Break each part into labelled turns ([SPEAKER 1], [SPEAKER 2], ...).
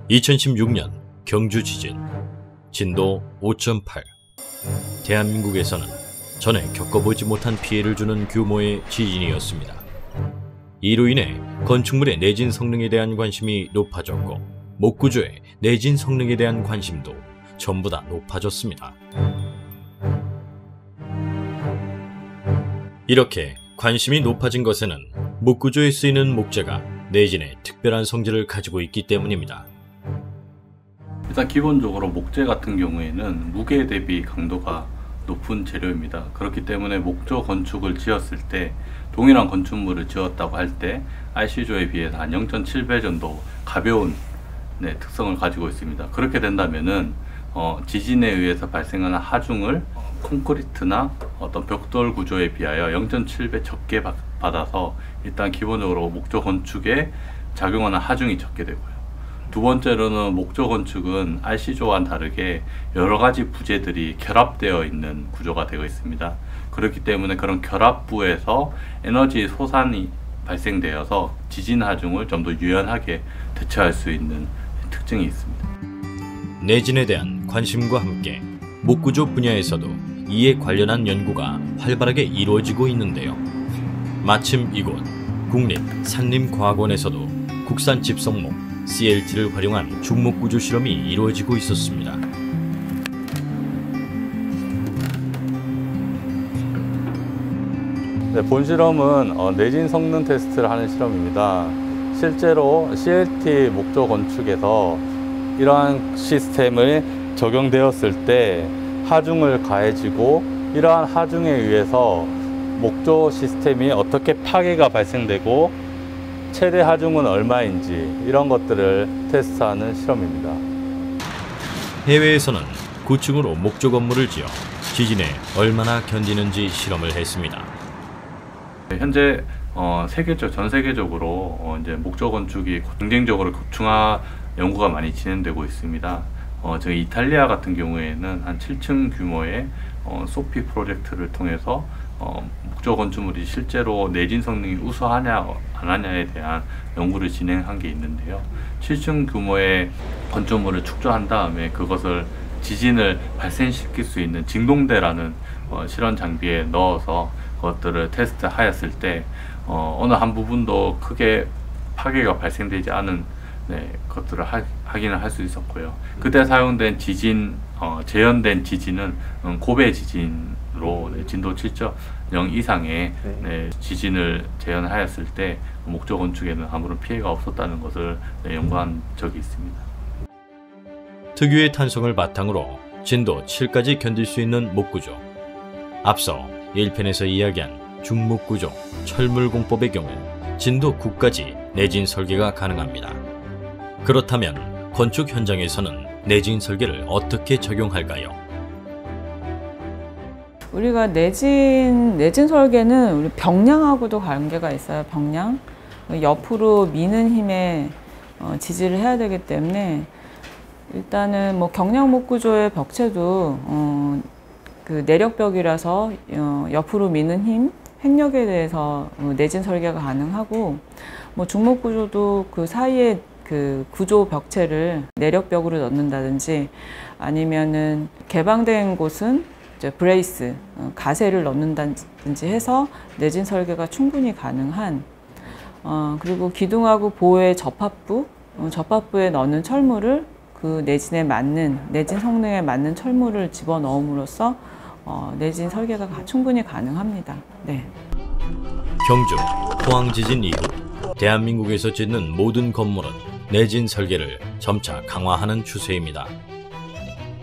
[SPEAKER 1] 2016년 경주 지진 진도 5.8. 대한민국에서는 전에 겪어보지 못한 피해를 주는 규모의 지진이었습니다. 이로 인해 건축물의 내진 성능에 대한 관심이 높아졌고 목구조의 내진 성능에 대한 관심도 전부 다 높아졌습니다. 이렇게 관심이 높아진 것에는 목구조에 쓰이는 목재가 내진에 특별한 성질을 가지고 있기 때문입니다.
[SPEAKER 2] 일단 기본적으로 목재 같은 경우에는 무게 대비 강도가 높은 재료입니다. 그렇기 때문에 목조 건축을 지었을 때 동일한 건축물을 지었다고 할 때 RC조에 비해서 한 0.7배 정도 가벼운 특성을 가지고 있습니다. 그렇게 된다면은 지진에 의해서 발생하는 하중을 콘크리트나 어떤 벽돌 구조에 비하여 0.7배 적게 받아서 일단 기본적으로 목조 건축에 작용하는 하중이 적게 되고요. 두 번째로는 목조 건축은 RC조와는 다르게 여러 가지 부재들이 결합되어 있는 구조가 되어 있습니다. 그렇기 때문에 그런 결합부에서 에너지 소산이 발생되어서 지진 하중을 좀 더 유연하게 대처할 수 있는 특징이 있습니다.
[SPEAKER 1] 내진에 대한 관심과 함께 목구조 분야에서도 이에 관련한 연구가 활발하게 이루어지고 있는데요. 마침 이곳 국립산림과학원에서도 국산 집성목 CLT를 활용한 중목구조 실험이 이루어지고 있었습니다.
[SPEAKER 2] 본 실험은 내진 성능 테스트를 하는 실험입니다. 실제로 CLT 목조 건축에서 이러한 시스템을 적용되었을 때 하중을 가해지고 이러한 하중에 의해서 목조 시스템이 어떻게 파괴가 발생되고 최대 하중은 얼마인지 이런 것들을 테스트하는 실험입니다.
[SPEAKER 1] 해외에서는 고층으로 목조 건물을 지어 지진에 얼마나 견디는지 실험을 했습니다.
[SPEAKER 2] 현재 전 세계적으로 이제 목조 건축이 경쟁적으로 고층화 연구가 많이 진행되고 있습니다. 저희 이탈리아 같은 경우에는 한 7층 규모의 소피 프로젝트를 통해서 목조 건축물이 실제로 내진 성능이 우수하냐 안 하냐에 대한 연구를 진행한 게 있는데요. 7층 규모의 건축물을 축조한 다음에 그것을 지진을 발생시킬 수 있는 진동대라는 실험 장비에 넣어서 그것들을 테스트하였을 때 어느 한 부분도 크게 파괴가 발생되지 않은 것들을 확인을 할 수 있었고요. 그때 사용된 지진, 재현된 지진은 고베 지진으로 진도 7.0 이상의 지진을 재현하였을 때 목조 건축에는 아무런 피해가 없었다는 것을 연구한 적이 있습니다.
[SPEAKER 1] 특유의 탄성을 바탕으로 진도 7까지 견딜 수 있는 목구조. 앞서 1편에서 이야기한 중목구조, 철물공법의 경우 진도 9까지 내진 설계가 가능합니다. 그렇다면 건축 현장에서는 내진 설계를 어떻게 적용할까요?
[SPEAKER 3] 우리가 내진 설계는 우리 벽량하고도 관계가 있어요. 벽량. 옆으로 미는 힘에 지지를 해야 되기 때문에 일단은 뭐 경량 구조의 벽체도 그 내력벽이라서 옆으로 미는 힘, 핵력에 대해서 내진 설계가 가능하고 뭐 중목 구조도 그 사이에 그 구조 벽체를 내력벽으로 넣는다든지 아니면은 개방된 곳은 이제 브레이스, 가세를 넣는다든지 해서 내진 설계가 충분히 가능한 그리고 기둥하고 보의 접합부에 넣는 철물을 그 내진에 맞는 내진 성능에 맞는 철물을 집어 넣음으로써 내진 설계가 충분히 가능합니다. 네.
[SPEAKER 1] 경주, 포항 지진 이후 대한민국에서 짓는 모든 건물은 내진 설계를 점차 강화하는 추세입니다.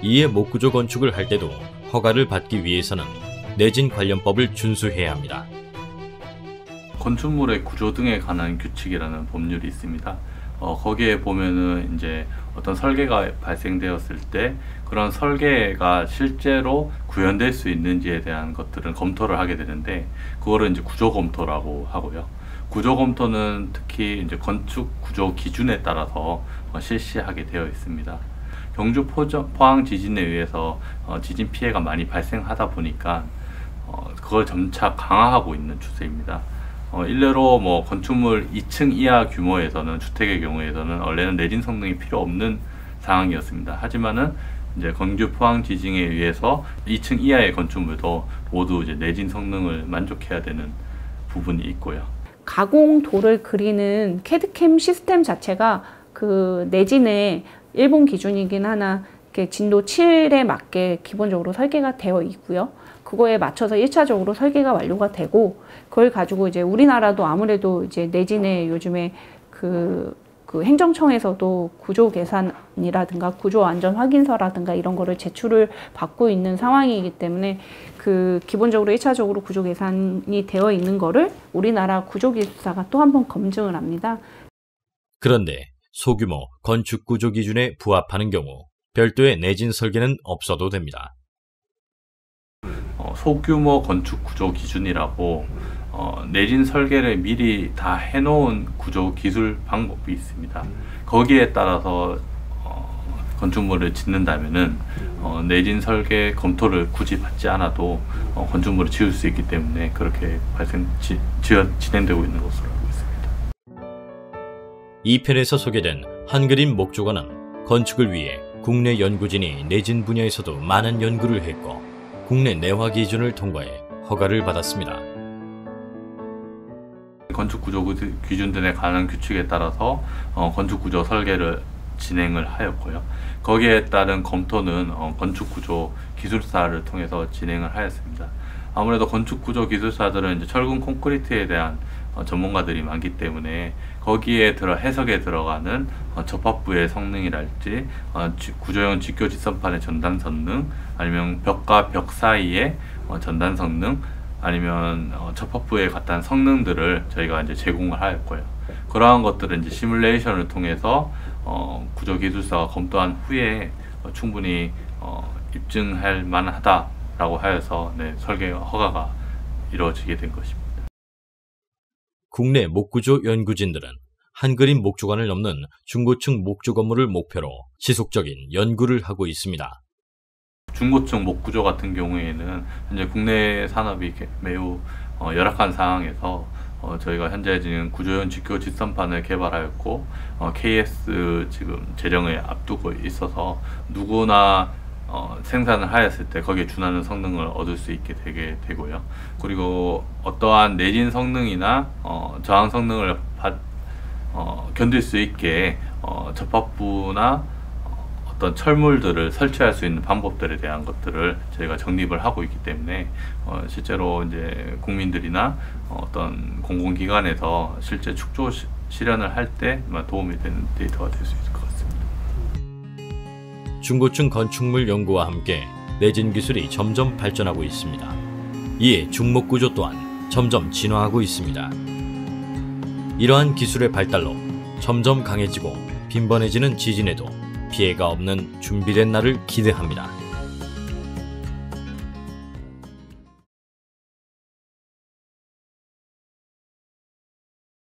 [SPEAKER 1] 이에 목구조 건축을 할 때도 허가를 받기 위해서는 내진 관련법을 준수해야 합니다.
[SPEAKER 2] 건축물의 구조 등에 관한 규칙이라는 법률이 있습니다. 거기에 보면은 이제 어떤 설계가 발생되었을 때 그런 설계가 실제로 구현될 수 있는지에 대한 것들은 검토를 하게 되는데 그거를 이제 구조 검토라고 하고요. 구조 검토는 특히 이제 건축 구조 기준에 따라서 실시하게 되어 있습니다. 경주 포항 지진에 의해서 지진 피해가 많이 발생하다 보니까 그걸 점차 강화하고 있는 추세입니다. 일례로 뭐 건축물 2층 이하 규모에서는 주택의 경우에서는 원래는 내진 성능이 필요 없는 상황이었습니다. 하지만은 이제 광주 포항 지진에 의해서 2층 이하의 건축물도 모두 이제 내진 성능을 만족해야 되는 부분이 있고요.
[SPEAKER 4] 가공도를 그리는 캐드캠 시스템 자체가 그 내진의 일본 기준이긴 하나 이렇게 진도 7에 맞게 기본적으로 설계가 되어 있고요. 그거에 맞춰서 1차적으로 설계가 완료가 되고, 그걸 가지고 이제 우리나라도 아무래도 이제 내진에 요즘에 그 행정청에서도 구조 계산이라든가 구조 안전 확인서라든가 이런 거를 제출을 받고 있는 상황이기 때문에 그 기본적으로 1차적으로 구조 계산이 되어 있는 거를 우리나라 구조기술사가 또 한 번 검증을 합니다.
[SPEAKER 1] 그런데 소규모 건축 구조 기준에 부합하는 경우 별도의 내진 설계는 없어도 됩니다.
[SPEAKER 2] 소규모 건축 구조 기준이라고 내진 설계를 미리 다 해놓은 구조 기술 방법이 있습니다. 거기에 따라서 건축물을 짓는다면은 내진 설계 검토를 굳이 받지 않아도 건축물을 지을 수 있기 때문에 그렇게 진행되고 있는 것으로 알고 있습니다.
[SPEAKER 1] 이 편에서 소개된 한그림 목조관은 건축을 위해 국내 연구진이 내진 분야에서도 많은 연구를 했고 국내 내화 기준을 통과해 허가를 받았습니다.
[SPEAKER 2] 건축구조 기준등에 관한 규칙에 따라서 건축구조 설계를 진행을 하였고요. 거기에 따른 검토는 건축구조 기술사를 통해서 진행을 하였습니다. 아무래도 건축구조 기술사들은 이제 철근 콘크리트에 대한 전문가들이 많기 때문에 거기에 해석에 들어가는 접합부의 성능이랄지 구조용 직교 직선판의 전단 성능, 아니면 벽과 벽 사이의 전단 성능, 아니면 접합부에 갖다 성능들을 저희가 이제 제공을 하였고요. 그러한 것들은 이제 시뮬레이션을 통해서 구조 기술사가 검토한 후에 충분히 입증할 만하다라고 하여서 설계 허가가 이루어지게 된 것입니다.
[SPEAKER 1] 국내 목구조 연구진들은 한그림 목조관을 넘는 중고층 목조 건물을 목표로 지속적인 연구를 하고 있습니다.
[SPEAKER 2] 중고층 목구조 같은 경우에는 현재 국내 산업이 매우 열악한 상황에서 저희가 현재 지금 구조용 직교 직선판을 개발하였고 KS 지금 제정을 앞두고 있어서 누구나 생산을 하였을 때 거기에 준하는 성능을 얻을 수 있게 되게 되고요. 그리고 어떠한 내진 성능이나 저항 성능을 견딜 수 있게 접합부나 어떤 철물들을 설치할 수 있는 방법들에 대한 것들을 저희가 정립을 하고 있기 때문에 실제로 이제 국민들이나 어떤 공공기관에서 실제 축조 실현을 할 때 도움이 되는 데이터가 될 수 있을 것 같습니다.
[SPEAKER 1] 중고층 건축물 연구와 함께 내진 기술이 점점 발전하고 있습니다. 이에 중목구조 또한 점점 진화하고 있습니다. 이러한 기술의 발달로 점점 강해지고 빈번해지는 지진에도 피해가 없는 준비된 날을 기대합니다.